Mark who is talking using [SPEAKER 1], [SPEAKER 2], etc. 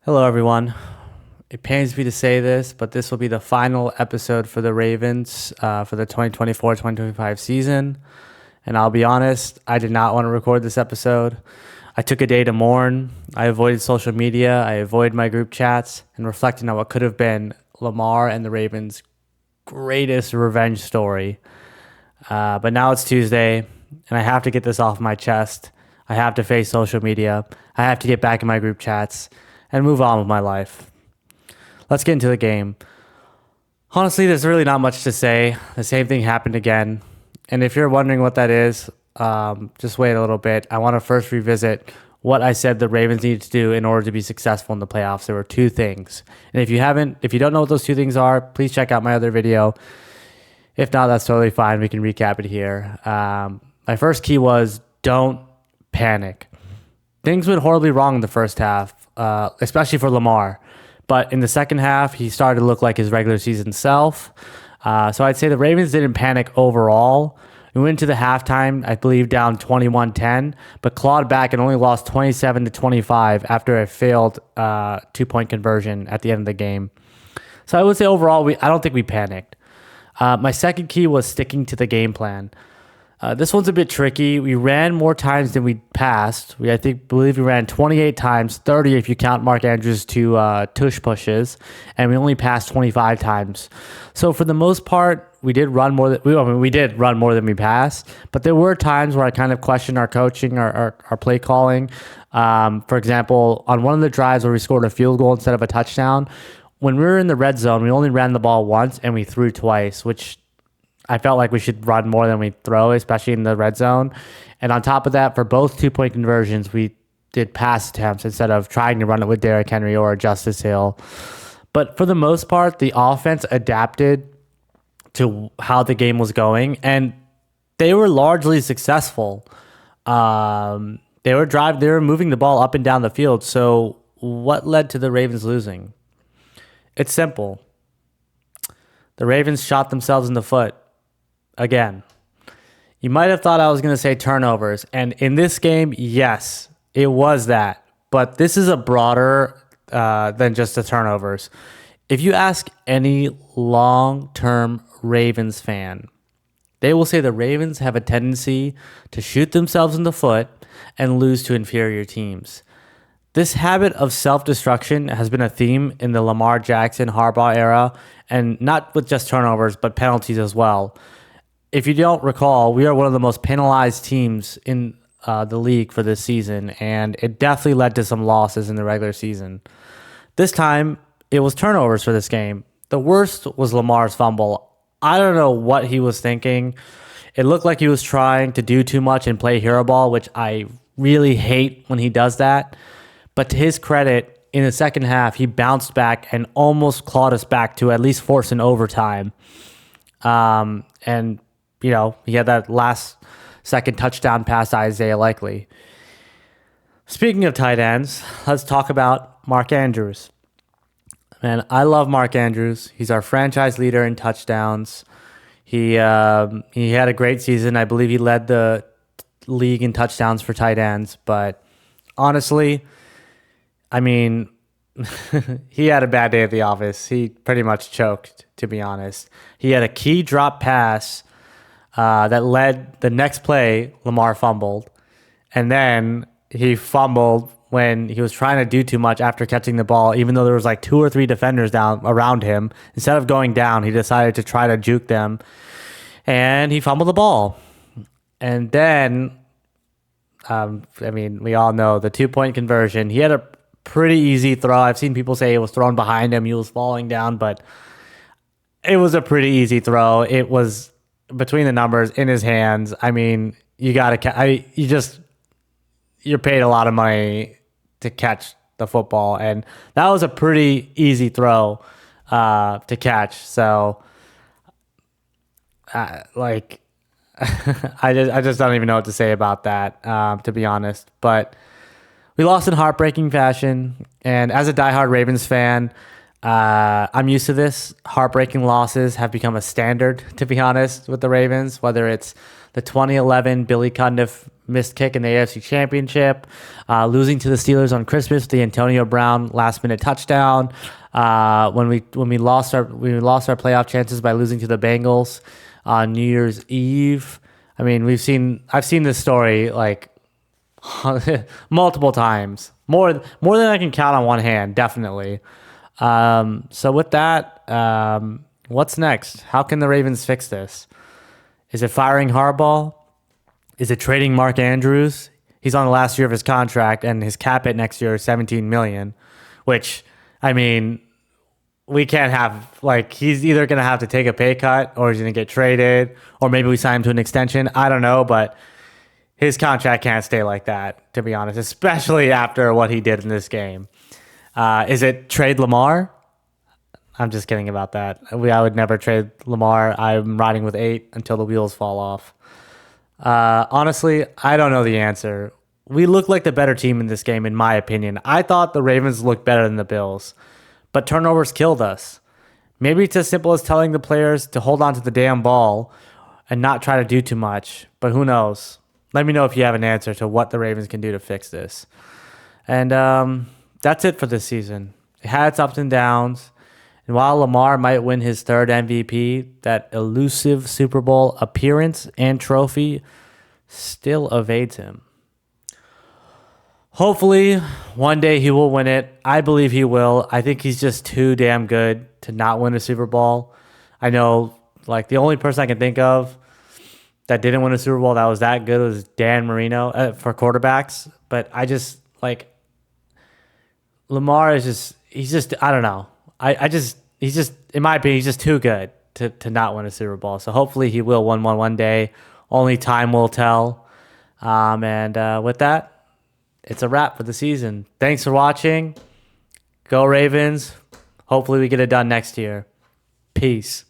[SPEAKER 1] Hello, everyone. It pains me to say this, but this will be the final episode for the Ravens for the 2024-2025 season. And I'll be honest, I did not want to record this episode. I took a day to mourn. I avoided social media. I avoided my group chats and reflecting on what could have been Lamar and the Ravens' greatest revenge story. But now it's Tuesday, and I have to get this off my chest. I have to face social media. I have to get back in my group chats and move on with my life. Let's get into the game. Honestly, there's really not much to say. The same thing happened again. And if you're wondering what that is, just wait a little bit. I want to first revisit what I said the Ravens needed to do in order to be successful in the playoffs. There were two things. And if you don't know what those two things are, please check out my other video. If not, that's totally fine. We can recap it here. My first key was don't panic. Things went horribly wrong in the first half, especially for Lamar. But in the second half, he started to look like his regular season self. So I'd say the Ravens didn't panic overall. We went to the halftime, I believe, down 21-10, but clawed back and only lost 27-25 after a failed two-point conversion at the end of the game. So I would say overall, I don't think we panicked. My second key was sticking to the game plan. This one's a bit tricky. We ran more times than we passed. Believe we ran 28 times, 30 if you count Mark Andrews' two tush pushes, and we only passed 25 times. So for the most part, we did run more than we passed. But there were times where I kind of questioned our coaching, our play calling. For example, on one of the drives where we scored a field goal instead of a touchdown, when we were in the red zone, we only ran the ball once and we threw twice, which I felt like we should run more than we throw, especially in the red zone. And on top of that, for both two-point conversions, we did pass attempts instead of trying to run it with Derrick Henry or Justice Hill. But for the most part, the offense adapted to how the game was going, and they were largely successful. They were moving the ball up and down the field. So what led to the Ravens losing? It's simple. The Ravens shot themselves in the foot. Again, you might have thought I was going to say turnovers. And in this game, yes, it was that. But this is a broader than just the turnovers. If you ask any long-term Ravens fan, they will say the Ravens have a tendency to shoot themselves in the foot and lose to inferior teams. This habit of self-destruction has been a theme in the Lamar Jackson, Harbaugh era, and not with just turnovers, but penalties as well. If you don't recall, we are one of the most penalized teams in the league for this season, and it definitely led to some losses in the regular season. This time, it was turnovers for this game. The worst was Lamar's fumble. I don't know what he was thinking. It looked like he was trying to do too much and play hero ball, which I really hate when he does that. But to his credit, in the second half, he bounced back and almost clawed us back to at least force an overtime. And he had that last second touchdown pass to Isaiah Likely. Speaking of tight ends, let's talk about Mark Andrews. Man, I love Mark Andrews. He's our franchise leader in touchdowns. He had a great season. I believe he led the league in touchdowns for tight ends. But honestly, I mean, he had a bad day at the office. He pretty much choked, to be honest. He had a key drop pass that led the next play. Lamar fumbled, and then he fumbled when he was trying to do too much after catching the ball, even though there was like 2 or 3 defenders down around him. Instead of going down, he decided to try to juke them, and he fumbled the ball. And then, we all know the 2-point conversion. He had a pretty easy throw. I've seen people say it was thrown behind him. He was falling down, but it was a pretty easy throw. It was between the numbers in his hands. I mean, you're paid a lot of money to catch the football, and that was a pretty easy throw to catch. So, I just don't even know what to say about that, to be honest. But we lost in heartbreaking fashion, and as a diehard Ravens fan, I'm used to this. Heartbreaking losses have become a standard, to be honest, with the Ravens, whether it's the 2011 Billy Cundiff missed kick in the AFC Championship, losing to the Steelers on Christmas, the Antonio Brown last minute touchdown, when we lost our playoff chances by losing to the Bengals on New Year's Eve. I mean, I've seen this story like multiple times, more than I can count on one hand, definitely. So with that, what's next? How can the Ravens fix this? Is it firing Harbaugh? Is it trading Mark Andrews? He's on the last year of his contract, and his cap hit next year is $17 million, which, I mean, we can't have, like, he's either going to have to take a pay cut or he's going to get traded, or maybe we sign him to an extension. I don't know, but his contract can't stay like that, to be honest, especially after what he did in this game. Is it trade Lamar? I'm just kidding about that. I would never trade Lamar. I'm riding with 8 until the wheels fall off. Honestly, I don't know the answer. We look like the better team in this game, in my opinion. I thought the Ravens looked better than the Bills, but turnovers killed us. Maybe it's as simple as telling the players to hold on to the damn ball and not try to do too much, but who knows? Let me know if you have an answer to what the Ravens can do to fix this. And that's it for this season. It had its ups and downs. And while Lamar might win his third MVP, that elusive Super Bowl appearance and trophy still evades him. Hopefully, one day he will win it. I believe he will. I think he's just too damn good to not win a Super Bowl. I know, like, the only person I can think of that didn't win a Super Bowl that was that good was Dan Marino for quarterbacks. But I just, like, Lamar is just, I don't know. He's just, in my opinion, he's just too good to not win a Super Bowl. So hopefully he will win one day. Only time will tell. And with that, it's a wrap for the season. Thanks for watching. Go Ravens. Hopefully we get it done next year. Peace.